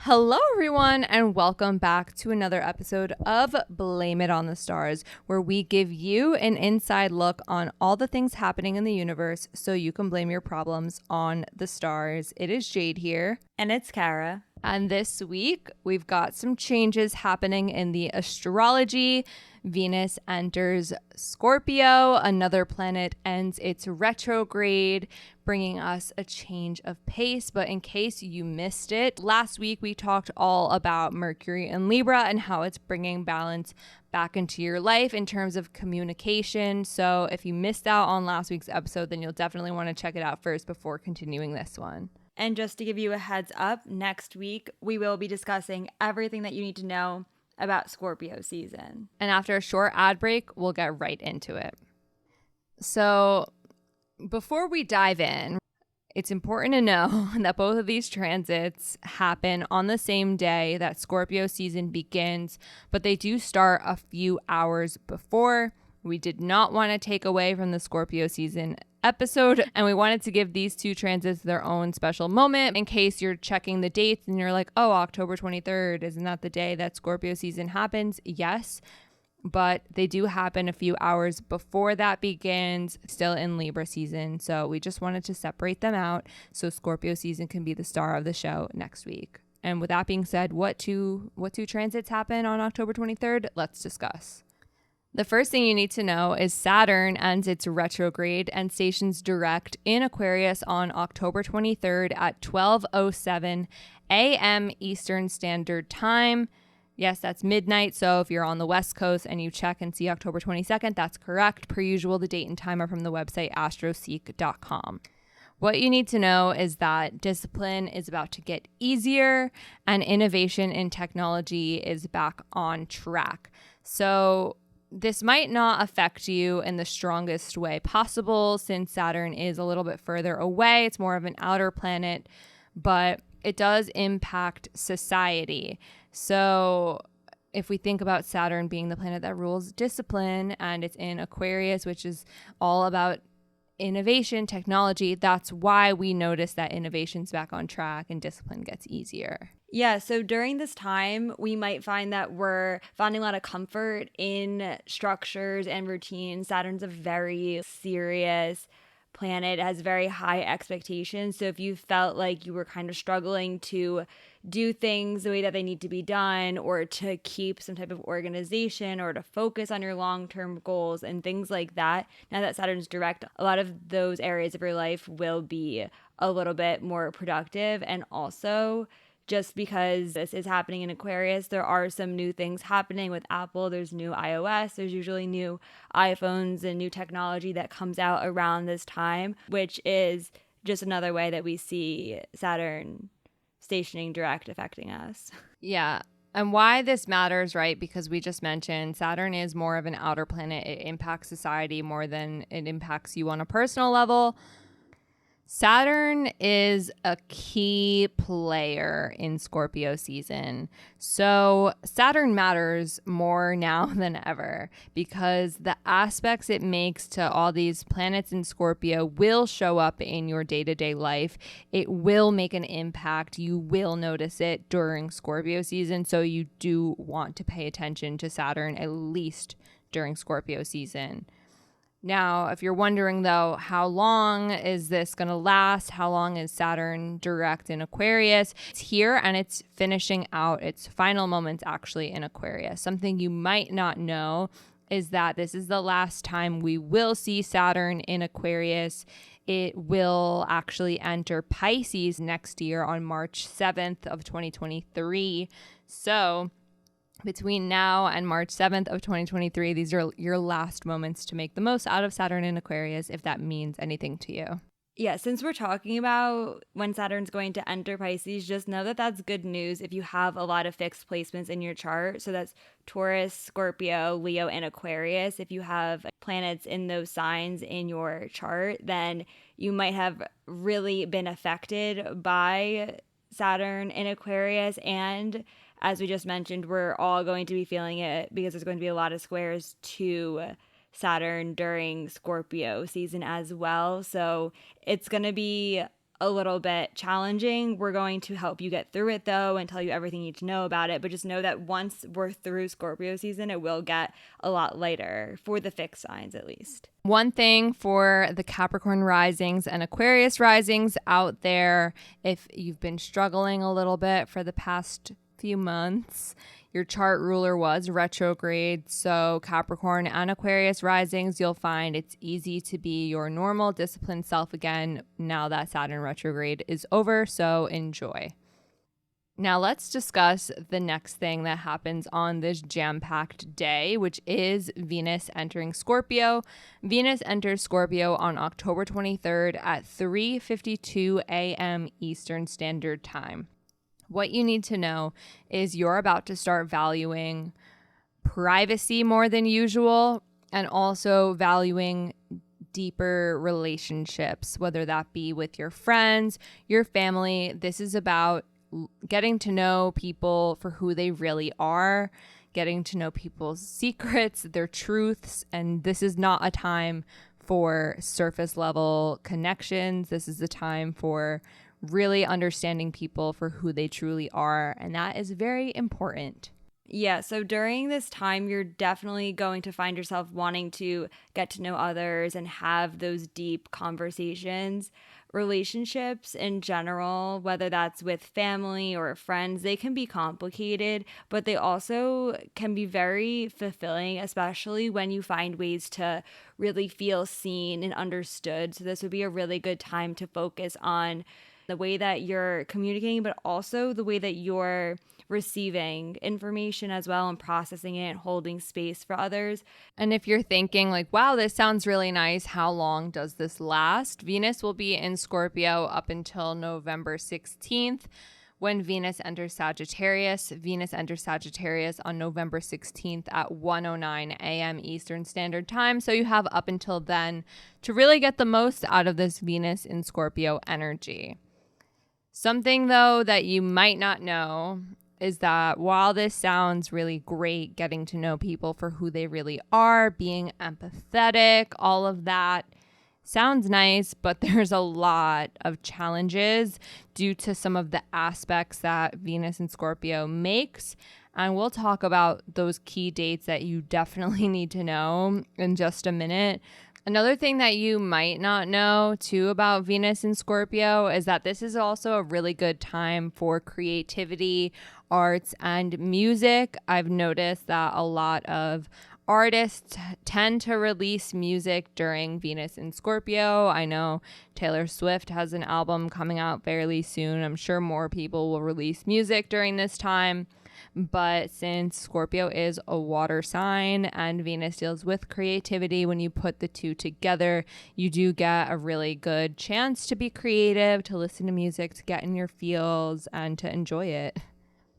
Hello, everyone, and welcome back to another episode of Blame It on the Stars, where we give you an inside look on all the things happening in the universe so you can blame your problems on the stars. It is Jade here. And it's Kara. And this week, we've got some changes happening in the astrology. Venus enters Scorpio. Another planet ends its retrograde, bringing us a change of pace. But in case you missed it, last week we talked all about Mercury and Libra and how it's bringing balance back into your life in terms of communication. So if you missed out on last week's episode, then you'll definitely want to check it out first before continuing this one. And just to give you a heads up, next week we will be discussing everything that you need to know about Scorpio season. And after a short ad break, we'll get right into it. So before we dive in, it's important to know that both of these transits happen on the same day that Scorpio season begins, but they do start a few hours before. We did not want to take away from the Scorpio season episode, and we wanted to give these two transits their own special moment in case you're checking the dates and you're like, oh, October 23rd, isn't that the day that Scorpio season happens? Yes, but they do happen a few hours before that begins, still in Libra season. So we just wanted to separate them out so Scorpio season can be the star of the show next week. And with that being said, what two transits happen on October 23rd? Let's discuss. The first thing you need to know is Saturn ends its retrograde and stations direct in Aquarius on October 23rd at 12:07 a.m. Eastern Standard Time. Yes, that's midnight. So if you're on the West Coast and you check and see October 22nd, that's correct. Per usual, the date and time are from the website astroseek.com. What you need to know is that discipline is about to get easier and innovation in technology is back on track. So this might not affect you in the strongest way possible since Saturn is a little bit further away. It's more of an outer planet, but it does impact society. So if we think about Saturn being the planet that rules discipline and it's in Aquarius, which is all about innovation, technology, that's why we notice that innovation's back on track and discipline gets easier. Yeah, so during this time, we might find that we're finding a lot of comfort in structures and routines. Saturn's a very serious planet. It has very high expectations. So if you felt like you were kind of struggling to do things the way that they need to be done, or to keep some type of organization, or to focus on your long-term goals and things like that, now that Saturn's direct, a lot of those areas of your life will be a little bit more productive. And also, just because this is happening in Aquarius, there are some new things happening with Apple. There's new iOS. There's usually new iPhones and new technology that comes out around this time, which is just another way that we see Saturn stationing direct affecting us. Yeah. And why this matters, right? Because we just mentioned Saturn is more of an outer planet. It impacts society more than it impacts you on a personal level. Saturn is a key player in Scorpio season. So Saturn matters more now than ever because the aspects it makes to all these planets in Scorpio will show up in your day-to-day life. It will make an impact. You will notice it during Scorpio season. So you do want to pay attention to Saturn at least during Scorpio season. Now, if you're wondering, though, how long is this going to last? How long is Saturn direct in Aquarius? It's here and it's finishing out its final moments actually in Aquarius. Something you might not know is that this is the last time we will see Saturn in Aquarius. It will actually enter Pisces next year on March 7th of 2023. So between now and March 7th of 2023, these are your last moments to make the most out of Saturn in Aquarius, if that means anything to you. Yeah, since we're talking about when Saturn's going to enter Pisces, just know that that's good news if you have a lot of fixed placements in your chart. So that's Taurus, Scorpio, Leo, and Aquarius. If you have planets in those signs in your chart, then you might have really been affected by Saturn in Aquarius. And as we just mentioned, we're all going to be feeling it because there's going to be a lot of squares to Saturn during Scorpio season as well. So it's going to be a little bit challenging. We're going to help you get through it though and tell you everything you need to know about it. But just know that once we're through Scorpio season, it will get a lot lighter for the fixed signs at least. One thing for the Capricorn risings and Aquarius risings out there, if you've been struggling a little bit for the past few months, your chart ruler was retrograde. So Capricorn and Aquarius risings, you'll find it's easy to be your normal disciplined self again now that Saturn retrograde is over. So enjoy. Now let's discuss the next thing that happens on this jam-packed day, which is Venus entering Scorpio. Venus enters Scorpio on October 23rd at 3:52 a.m. Eastern Standard Time. What you need to know is you're about to start valuing privacy more than usual and also valuing deeper relationships, whether that be with your friends, your family. This is about getting to know people for who they really are, getting to know people's secrets, their truths, and this is not a time for surface level connections. This is a time for really understanding people for who they truly are, and that is very important. Yeah, so during this time, you're definitely going to find yourself wanting to get to know others and have those deep conversations. Relationships in general, whether that's with family or friends, they can be complicated, but they also can be very fulfilling, especially when you find ways to really feel seen and understood. So this would be a really good time to focus on the way that you're communicating, but also the way that you're receiving information as well and processing it and holding space for others. And if you're thinking like, wow, this sounds really nice, how long does this last? Venus will be in Scorpio up until November 16th. When Venus enters Sagittarius, Venus enters Sagittarius on November 16th at 1:09 a.m. Eastern Standard Time. So you have up until then to really get the most out of this Venus in Scorpio energy. Something, though, that you might not know is that while this sounds really great, getting to know people for who they really are, being empathetic, all of that sounds nice, but there's a lot of challenges due to some of the aspects that Venus in Scorpio makes. And we'll talk about those key dates that you definitely need to know in just a minute. Another thing that you might not know too about Venus in Scorpio is that this is also a really good time for creativity, arts, and music. I've noticed that a lot of artists tend to release music during Venus in Scorpio. I know Taylor Swift has an album coming out fairly soon. I'm sure more people will release music during this time. But since Scorpio is a water sign and Venus deals with creativity, when you put the two together, you do get a really good chance to be creative, to listen to music, to get in your feels, and to enjoy it.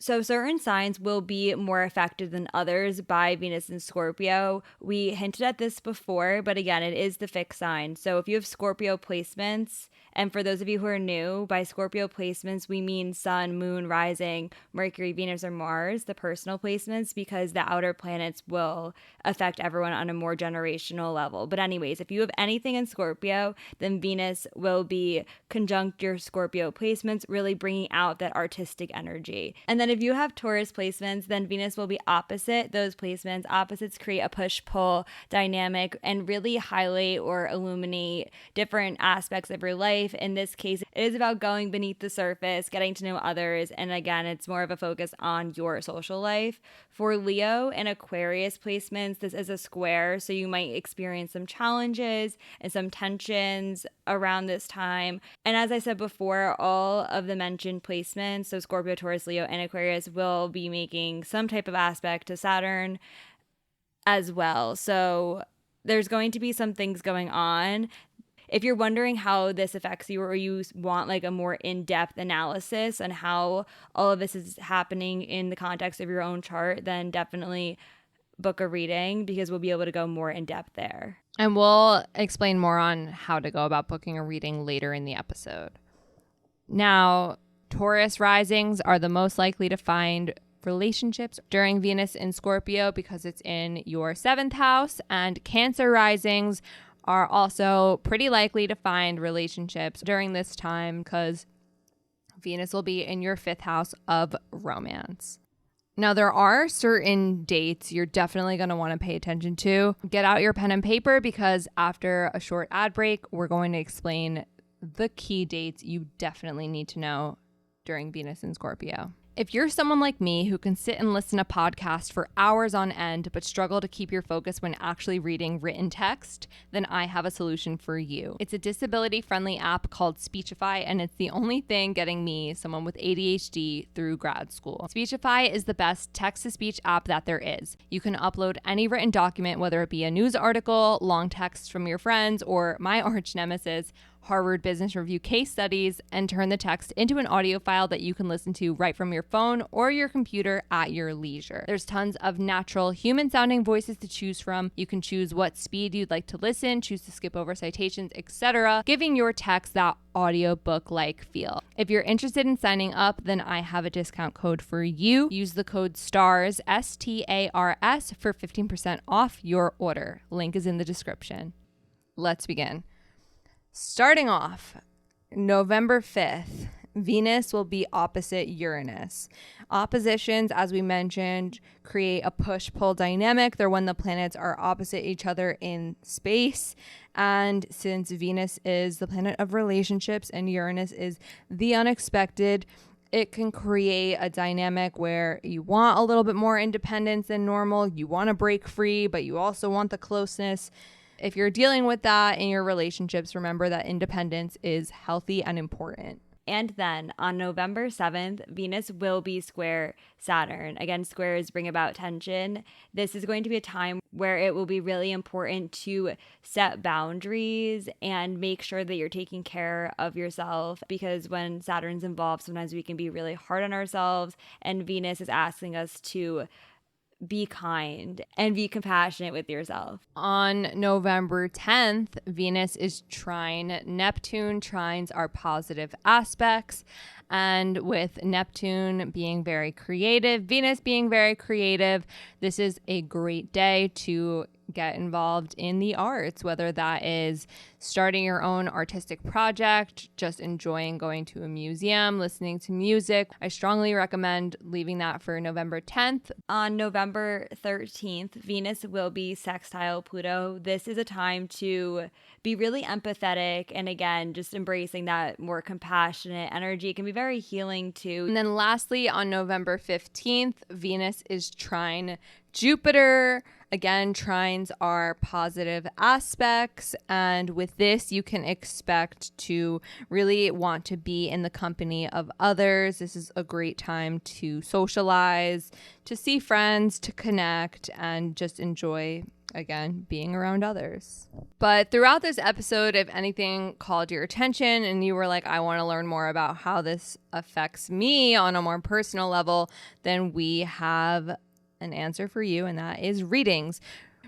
So certain signs will be more affected than others by Venus in Scorpio. We hinted at this before, but again, it is the fixed sign. So if you have Scorpio placements, and for those of you who are new, by Scorpio placements, we mean Sun, Moon, Rising, Mercury, Venus, or Mars, the personal placements, because the outer planets will affect everyone on a more generational level. But anyways, if you have anything in Scorpio, then Venus will be conjunct your Scorpio placements, really bringing out that artistic energy. And then if you have Taurus placements, then Venus will be opposite those placements. Opposites create a push-pull dynamic and really highlight or illuminate different aspects of your life. In this case, it is about going beneath the surface, getting to know others, and again, it's more of a focus on your social life. For Leo and Aquarius placements, this is a square, so you might experience some challenges and some tensions around this time. And as I said before, all of the mentioned placements, so Scorpio, Taurus, Leo, and Aquarius, will be making some type of aspect to Saturn as well. So there's going to be some things going on. If you're wondering how this affects you, or you want like a more in-depth analysis on how all of this is happening in the context of your own chart, then definitely book a reading because we'll be able to go more in depth there. And we'll explain more on how to go about booking a reading later in the episode. Now, Taurus risings are the most likely to find relationships during Venus in Scorpio because it's in your 7th house, and Cancer risings are also pretty likely to find relationships during this time because Venus will be in your 5th house of romance. Now, there are certain dates you're definitely going to want to pay attention to. Get out your pen and paper because after a short ad break, we're going to explain the key dates you definitely need to know during Venus in Scorpio. If you're someone like me who can sit and listen to podcasts for hours on end but struggle to keep your focus when actually reading written text, then I have a solution for you. It's a disability-friendly app called Speechify, and it's the only thing getting me, someone with ADHD, through grad school. Speechify is the best text-to-speech app that there is. You can upload any written document, whether it be a news article, long text from your friends, or my arch nemesis, Harvard Business Review case studies, and turn the text into an audio file that you can listen to right from your phone or your computer at your leisure. There's tons of natural human-sounding voices to choose from. You can choose what speed you'd like to listen, choose to skip over citations, etc., giving your text that audiobook-like feel. If you're interested in signing up, then I have a discount code for you. Use the code STARS, STARS, for 15% off your order. Link is in the description. Let's begin. Starting off, November 5th, Venus will be opposite Uranus. Oppositions, as we mentioned, create a push-pull dynamic. They're when the planets are opposite each other in space. And since Venus is the planet of relationships and Uranus is the unexpected, it can create a dynamic where you want a little bit more independence than normal. You want to break free, but you also want the closeness. If you're dealing with that in your relationships, remember that independence is healthy and important. And then on November 7th, Venus will be square Saturn. Again, squares bring about tension. This is going to be a time where it will be really important to set boundaries and make sure that you're taking care of yourself, because when Saturn's involved, sometimes we can be really hard on ourselves, and Venus is asking us to be kind and be compassionate with yourself. On November 10th, Venus is trine Neptune. Trines are positive aspects. And with Neptune being very creative, Venus being very creative, this is a great day to get involved in the arts, whether that is starting your own artistic project, just enjoying going to a museum, listening to music. I strongly recommend leaving that for November 10th. On November 13th, Venus will be sextile Pluto. This is a time to be really empathetic and, again, just embracing that more compassionate energy. It can be very healing too. And then lastly, on November 15th, Venus is trine Jupiter. Again, trines are positive aspects, and with this, you can expect to really want to be in the company of others. This is a great time to socialize, to see friends, to connect, and just enjoy, again, being around others. But throughout this episode, if anything called your attention and you were like, I want to learn more about how this affects me on a more personal level, then we have an answer for you, and that is readings.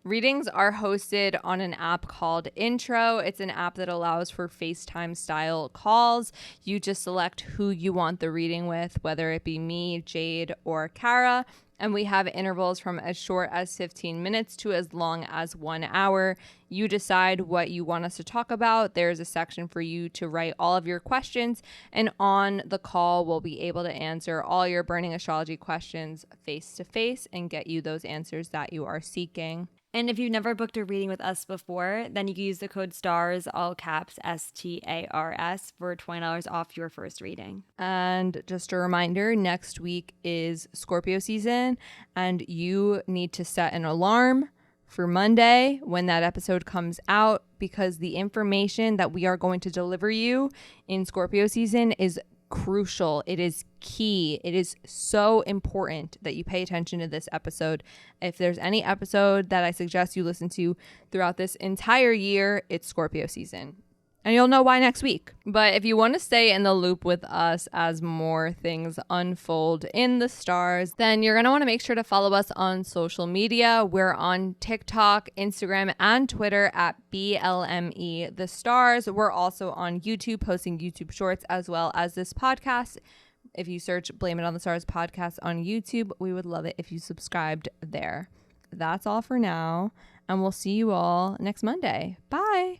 Readings are hosted on an app called Intro. It's an app that allows for FaceTime style calls. You just select who you want the reading with, whether it be me, Jade, or Kara. And we have intervals from as short as 15 minutes to as long as 1 hour. You decide what you want us to talk about. There's a section for you to write all of your questions. And on the call, we'll be able to answer all your burning astrology questions face to face and get you those answers that you are seeking. And if you've never booked a reading with us before, then you can use the code STARS, all caps, STARS, for $20 off your first reading. And just a reminder, next week is Scorpio season, and you need to set an alarm for Monday when that episode comes out, because the information that we are going to deliver you in Scorpio season is crucial. It is key. It is so important that you pay attention to this episode. If there's any episode that I suggest you listen to throughout this entire year, it's Scorpio season. And you'll know why next week. But if you want to stay in the loop with us as more things unfold in the stars, then you're going to want to make sure to follow us on social media. We're on TikTok, Instagram, and Twitter at BLME The Stars. We're also on YouTube, posting YouTube shorts as well as this podcast. If you search Blame It on the Stars podcast on YouTube, we would love it if you subscribed there. That's all for now. and we'll see you all next Monday. Bye.